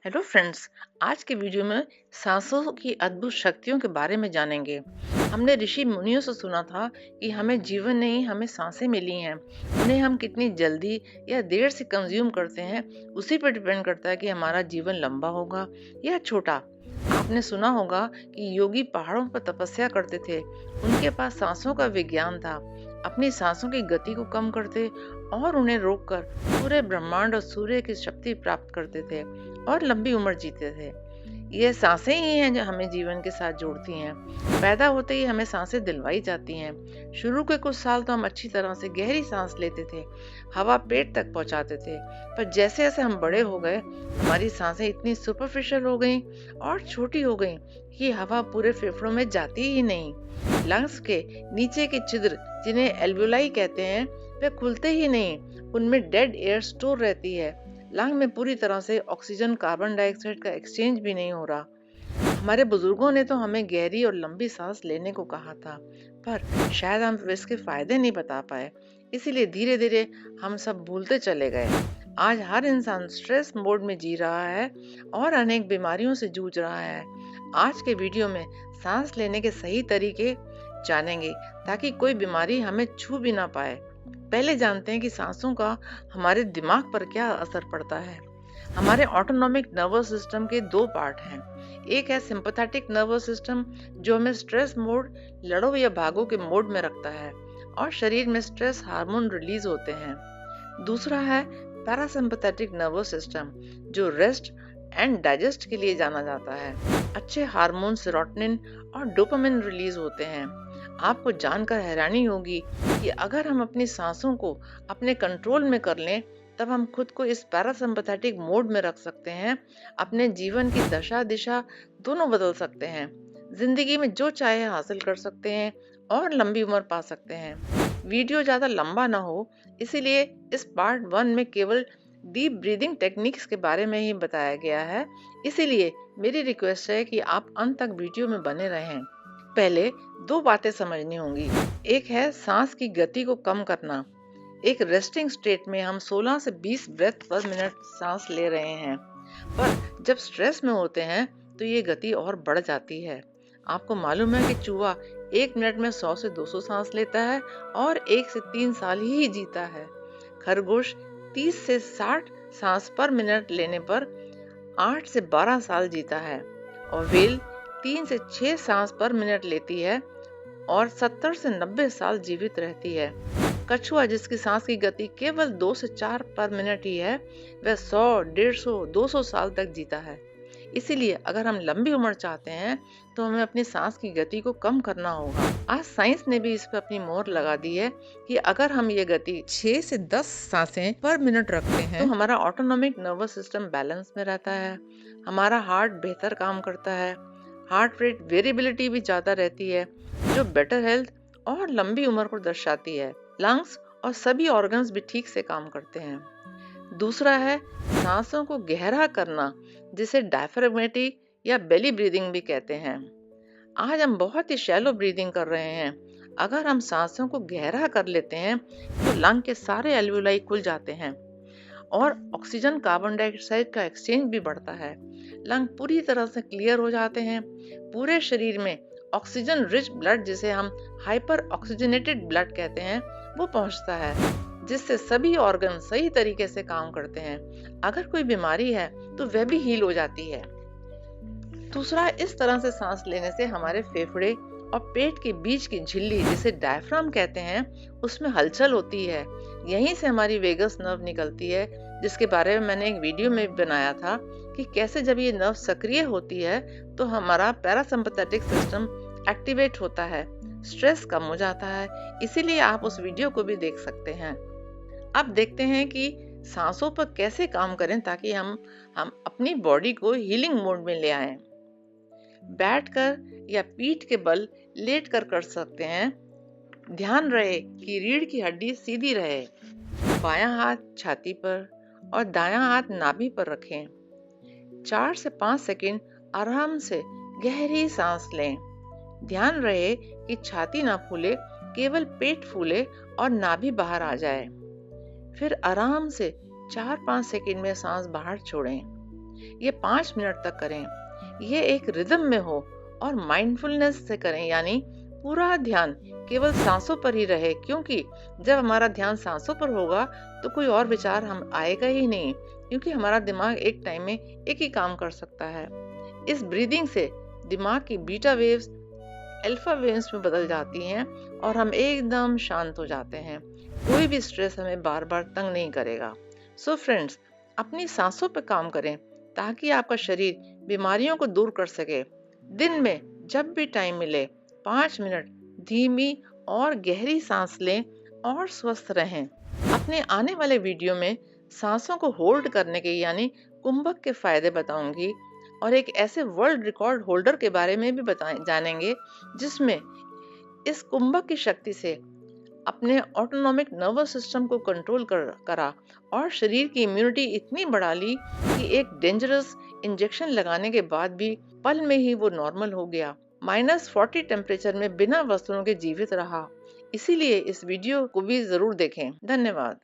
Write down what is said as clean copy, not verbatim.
Hello friends. आज के video में सांसों की अद्भुत शक्तियों के बारे में जानेंगे। हमने ऋषि मुनियों से सुना था कि हमें जीवन नहीं, हमें सांसें मिली हैं। उन्हें हम कितनी जल्दी या देर से कंज्यूम करते हैं, उसी पर डिपेंड करता है कि हमारा जीवन लंबा होगा या छोटा। आपने सुना होगा कि योगी पहाड़ों पर तपस्या करते थे। उनके पास सांसों का विज्ञान था। अपनी सांसों की गति को कम करते और उन्हें रोककर पूरे ब्रह्मांड और सूर्य की शक्ति प्राप्त करते थे और लंबी उम्र जीते थे। ये सांसें ही हैं जो हमें जीवन के साथ जोड़ती हैं। पैदा होते ही हमें सांसें दिलवाई जाती हैं। शुरू के कुछ साल तो हम अच्छी तरह से गहरी सांस लेते थे, हवा पेट तक पहुंचाते थे। पर जैसे जैसे हम बड़े हो गए, हमारी सांसें इतनी सुपरफिशियल हो गईं और छोटी हो गईं कि हवा पूरे फेफड़ों में जाती ही नहीं। लंग्स के नीचे के छिद्र, जिन्हें एल्वियोलाई कहते हैं, वे खुलते ही नहीं। उनमें डेड एयर स्टोर रहती है। लंग में पूरी तरह से ऑक्सीजन कार्बन डाइऑक्साइड का एक्सचेंज भी नहीं हो रहा। हमारे बुजुर्गों ने तो हमें गहरी और लंबी सांस लेने को कहा था, पर शायद हम इसके फायदे नहीं बता पाए। इसीलिए धीरे धीरे हम सब भूलते चले गए। आज हर इंसान स्ट्रेस मोड में जी रहा है और अनेक बीमारियों से जूझ रहा है। आज के वीडियो में सांस लेने के सही तरीके जानेंगे ताकि कोई बीमारी हमें छू भी ना पाए। पहले जानते हैं कि सांसों का हमारे दिमाग पर क्या असर पड़ता है। हमारे ऑटोनॉमिक नर्वस सिस्टम के दो पार्ट हैं। एक है सिंपैथेटिक नर्वस सिस्टम, जो हमें स्ट्रेस मोड, लड़ो या भागो के मोड में रखता है और शरीर में स्ट्रेस हार्मोन रिलीज होते हैं। दूसरा है पैरासिम्पैथेटिक नर्वस सिस्टम, जो रेस्ट एंड डाइजेस्ट के लिए जाना जाता है। अच्छे हार्मोन सेरोटोनिन और डोपामिन रिलीज होते हैं। आपको जानकर हैरानी होगी कि अगर हम अपनी सांसों को अपने कंट्रोल में कर लें, तब हम खुद को इस पैरासिम्पैथेटिक मोड में रख सकते हैं। अपने जीवन की दशा दिशा दोनों बदल सकते हैं। जिंदगी में जो चाहे हासिल कर सकते हैं और लंबी उम्र पा सकते हैं। वीडियो ज्यादा लंबा ना हो, इसीलिए इस पार्ट 1 में केवल डीप ब्रीदिंग टेक्निक्स के बारे में ही बताया गया है। इसीलिए मेरी रिक्वेस्ट है कि आप अंत तक वीडियो में बने रहें। पहले दो बातें समझनी होंगी। एक है सांस की गति को कम करना। एक रेस्टिंग स्टेट में हम 16 से 20 ब्रेथ पर मिनट सांस ले रहे हैं, पर जब स्ट्रेस में होते हैं तो ये गति और बढ़ जाती है। आपको मालूम है कि चूहा 1 मिनट में 100 से 200 सांस लेता है और 1 से 3 साल ही जीता है। खरगोश 30 से 60 सांस पर मिनट लेने पर 8 से 12 साल जीता है और व्हेल 3 से 6 सांस पर मिनट लेती है और 70 से 90 साल जीवित रहती है। कछुआ, जिसकी सांस की गति केवल 2 से 4 पर मिनट ही है, वह 100, 150, 200 साल तक जीता है। इसीलिए अगर हम लंबी उम्र चाहते हैं तो हमें अपनी सांस की गति को कम करना होगा। आज साइंस ने भी इस पर अपनी मोहर लगा दी है कि अगर हम ये गति 6 से 10 सांसें पर मिनट रखते हैं तो हमारा ऑटोनॉमिक नर्वस सिस्टम बैलेंस में रहता है, हमारा हार्ट बेहतर काम करता है, हार्ट रेट वेरिएबिलिटी भी ज्यादा रहती है, जो बेटर हेल्थ और लंबी उम्र को दर्शाती है। लंग्स और सभी ऑर्गन्स भी ठीक से काम करते हैं। दूसरा है सांसों को गहरा करना, जिसे डायफ्रागमेटिक या बेली ब्रीदिंग भी कहते हैं। आज हम बहुत ही शैलो ब्रीदिंग कर रहे हैं। अगर हम सांसों को गहरा कर लेते हैं तो लंग के सारे एल्वियोलाई खुल जाते हैं और ऑक्सीजन कार्बन डाइऑक्साइड का एक्सचेंज भी बढ़ता है। लंग पूरी तरह से क्लियर हो जाते हैं। पूरे शरीर में ऑक्सीजन रिच ब्लड, जिसे हम हाइपर ऑक्सीजनेटेड ब्लड कहते हैं, वो पहुंचता है, जिससे सभी ऑर्गन सही तरीके से काम करते हैं। अगर कोई बीमारी है तो वह भी हील हो जाती है। दूसरा, इस तरह से सांस लेने से हमारे फेफड़े और पेट के बीच की झिल्ली, जिसे डायफ्राम कहते हैं, उसमें हलचल होती है। यहीं से हमारी वेगस नर्व निकलती है, जिसके बारे में मैंने एक वीडियो में बनाया था कि कैसे जब ये नर्व सक्रिय होती है तो हमारा पैरासिम्पैथेटिक सिस्टम एक्टिवेट होता है, स्ट्रेस कम हो जाता है। इसीलिए आप उस वीडियो को भी देख सकते हैं। अब देखते हैं कि सांसों पर कैसे काम करें ताकि हम अपनी बॉडी को हीलिंग मोड में ले आएं। बैठकर या पीठ के बल लेटकर कर सकते हैं। ध्यान रहे कि रीढ़ की हड्डी सीधी रहे। बायां हाथ छाती पर और दायां हाथ नाभि पर रखें। 4 से 5 सेकंड आराम से गहरी सांस लें। ध्यान रहे कि छाती ना फूले, केवल पेट फूले और नाभि बाहर आ जाए। फिर आराम से 4-5 सेकंड में सांस बाहर छोड़ें। ये 5 मिनट तक करें। ये एक रिदम में हो और माइंडफुलनेस से करें, यानी पूरा ध्यान केवल सांसों पर ही रहे, क्योंकि जब हमारा ध्यान सांसों पर होगा तो कोई और विचार हम आएगा ही नहीं, क्योंकि हमारा दिमाग एक टाइम में एक ही काम कर सकता है। इस ब्रीदिंग से दिमाग की बीटा वेव्स अल्फा वेव्स में बदल जाती हैं और हम एकदम शांत हो जाते हैं। कोई भी स्ट्रेस हमें बार बार तंग नहीं करेगा। सो फ्रेंड्स, अपनी सांसों पर काम करें ताकि आपका शरीर बीमारियों को दूर कर सके। दिन में जब भी टाइम मिले 5 मिनट धीमी और गहरी सांस लें और स्वस्थ रहें। अपने आने वाले वीडियो में सांसों को होल्ड करने के यानी कुंभक के फायदे बताऊंगी और एक ऐसे वर्ल्ड रिकॉर्ड होल्डर के बारे में भी जानेंगे जिसमें इस कुंभक की शक्ति से अपने ऑटोनॉमिक नर्वस सिस्टम को कंट्रोल करा और शरीर की इम्यूनिटी इतनी बढ़ा ली कि एक डेंजरस इंजेक्शन लगाने के बाद भी पल में ही वो नॉर्मल हो गया। -40 टेम्परेचर में बिना वस्त्रों के जीवित रहा। इसीलिए इस वीडियो को भी जरूर देखें। धन्यवाद।